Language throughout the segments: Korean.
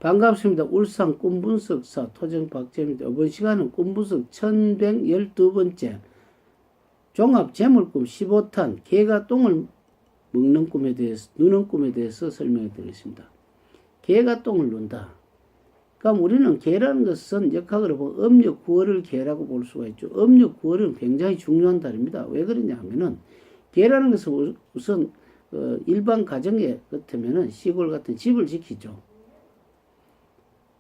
반갑습니다. 울산 꿈분석사 토정 박재입니다. 이번 시간은 꿈분석 1112번째 종합 재물꿈 15탄 개가 똥을 먹는 꿈에 대해서 누는 꿈에 대해서 설명해 드리겠습니다. 개가 똥을 눈다. 그럼 우리는 개라는 것은 역학으로 보면 음력 9월을 개라고 볼 수가 있죠. 음력 9월은 굉장히 중요한 달입니다. 왜 그러냐 하면은 개라는 것은 우선 일반 가정에 같으면은 시골 같은 집을 지키죠.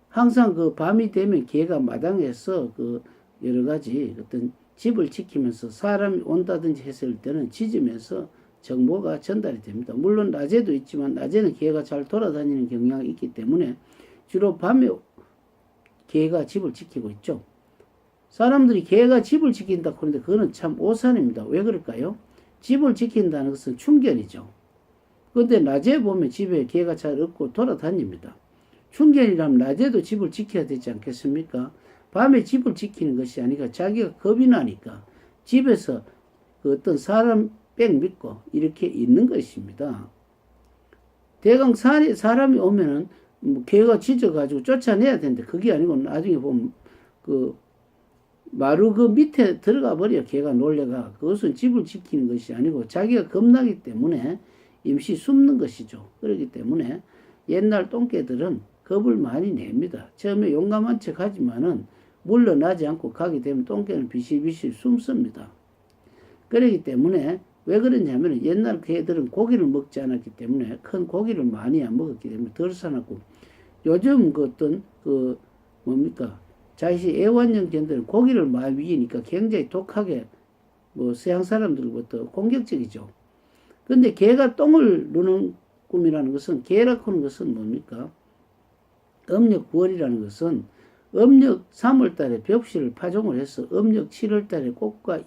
항상 그 밤이 되면 개가 마당에서 그 여러 가지 어떤 집을 지키면서 사람이 온다든지 했을 때는 짖으면서 정보가 전달이 됩니다. 물론 낮에도 있지만 낮에는 개가 잘 돌아다니는 경향이 있기 때문에 주로 밤에 개가 집을 지키고 있죠. 사람들이 개가 집을 지킨다 그러는데 그거는 참 오산입니다. 왜 그럴까요? 집을 지킨다는 것은 충견이죠. 그런데 낮에 보면 집에 개가 잘 없고 돌아다닙니다. 충견이라면 낮에도 집을 지켜야 되지 않겠습니까? 밤에 집을 지키는 것이 아니라 자기가 겁이 나니까 집에서 그 어떤 사람 뺑 믿고 이렇게 있는 것입니다. 대강 사람이 오면은 개가 짖어가지고 쫓아내야 되는데 그게 아니고 나중에 보면 그 마루 그 밑에 들어가 버려 개가 놀래가. 그것은 집을 지키는 것이 아니고 자기가 겁나기 때문에 임시 숨는 것이죠. 그렇기 때문에 옛날 똥개들은 겁을 많이 냅니다. 처음에 용감한 척 하지만은 물러나지 않고 가게 되면 똥개는 비실비실 숨습니다. 그렇기 때문에 왜 그러냐면 옛날 개들은 고기를 먹지 않았기 때문에 큰 고기를 많이 안 먹었기 때문에 덜 사납고 요즘 그 어떤 그 뭡니까 자식 애완용 개들은 고기를 많이 먹이니까 굉장히 독하게 뭐 서양 사람들부터 공격적이죠. 근데 개가 똥을 누는 꿈이라는 것은 개라고 하는 것은 뭡니까? 음력 9월이라는 것은 음력 3월 달에 벽실을 파종을 해서 음력 7월 달에 꽃과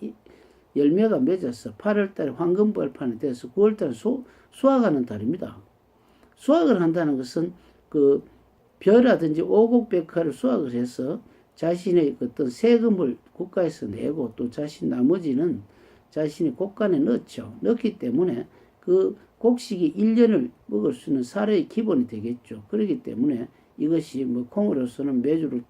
열매가 맺어서 8월 달에 황금벌판이 돼서 9월 달에 수확하는 달입니다. 수확을 한다는 것은 그 벼라든지 오곡백화를 수확을 해서 자신의 어떤 세금을 국가에서 내고 또 나머지는 자신의 곡간에 넣죠. 넣기 때문에 그 곡식이 1년을 먹을 수 있는 사료의 기본이 되겠죠. 그렇기 때문에 이것이 뭐 콩으로서는 메주를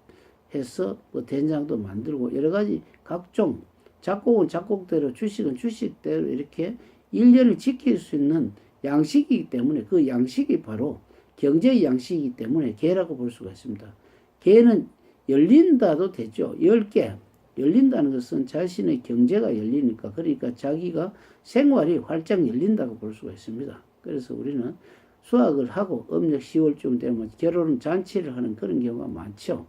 해서 뭐 된장도 만들고 여러 가지 각종 작곡은 작곡대로 주식은 주식대로 이렇게 1년을 지킬 수 있는 양식이기 때문에 그 양식이 바로 경제의 양식이기 때문에 개라고 볼 수가 있습니다. 개는 열린다도 되죠. 10개. 열린다는 것은 자신의 경제가 열리니까 그러니까 자기가 생활이 활짝 열린다고 볼 수가 있습니다. 그래서 우리는 수학을 하고 음력 10월쯤 되면 결혼 잔치를 하는 그런 경우가 많죠.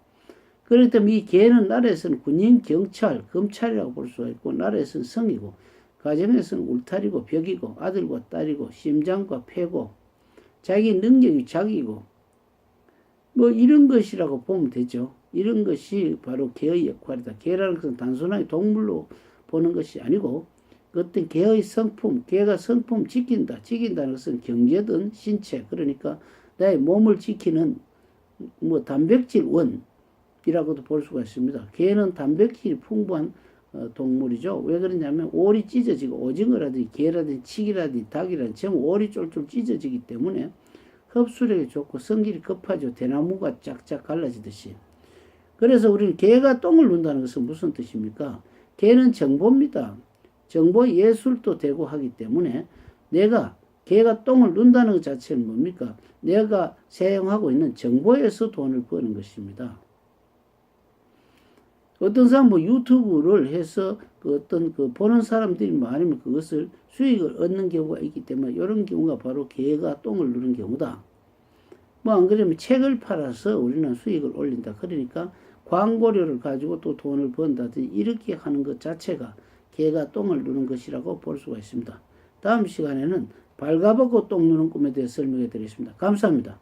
그렇기 때문에 이 개는 나라에서는 군인, 경찰, 검찰이라고 볼 수가 있고 나라에서는 성이고 가정에서는 울타리고 벽이고 아들과 딸이고 심장과 폐고 자기 능력이 자기고 뭐 이런 것이라고 보면 되죠. 이런 것이 바로 개의 역할이다. 개라는 것은 단순하게 동물로 보는 것이 아니고 어떤 개의 성품, 개가 성품 지킨다는 것은 경제든 신체, 그러니까 나의 몸을 지키는 뭐 단백질 원이라고도 볼 수가 있습니다. 개는 단백질이 풍부한 동물이죠. 왜 그러냐면 올이 찢어지고 오징어라든지 개라든지 치기라든지 닭이라든지 전부 올이 쫄쫄 찢어지기 때문에 흡수력이 좋고 성질이 급하죠. 대나무가 쫙쫙 갈라지듯이. 그래서 우리는 개가 똥을 눈다는 것은 무슨 뜻입니까? 개는 정보입니다. 정보 예술도 되고 하기 때문에 개가 똥을 눈다는 것 자체는 뭡니까? 내가 사용하고 있는 정보에서 돈을 버는 것입니다. 어떤 사람 뭐 유튜브를 해서 보는 사람들이 많으면 그것을 수익을 얻는 경우가 있기 때문에 이런 경우가 바로 개가 똥을 누는 경우다. 뭐 안 그러면 책을 팔아서 우리는 수익을 올린다. 그러니까 광고료를 가지고 또 돈을 번다든지 이렇게 하는 것 자체가 개가 똥을 누는 것이라고 볼 수가 있습니다. 다음 시간에는 발가벗고 똥 누는 꿈에 대해 설명해 드리겠습니다. 감사합니다.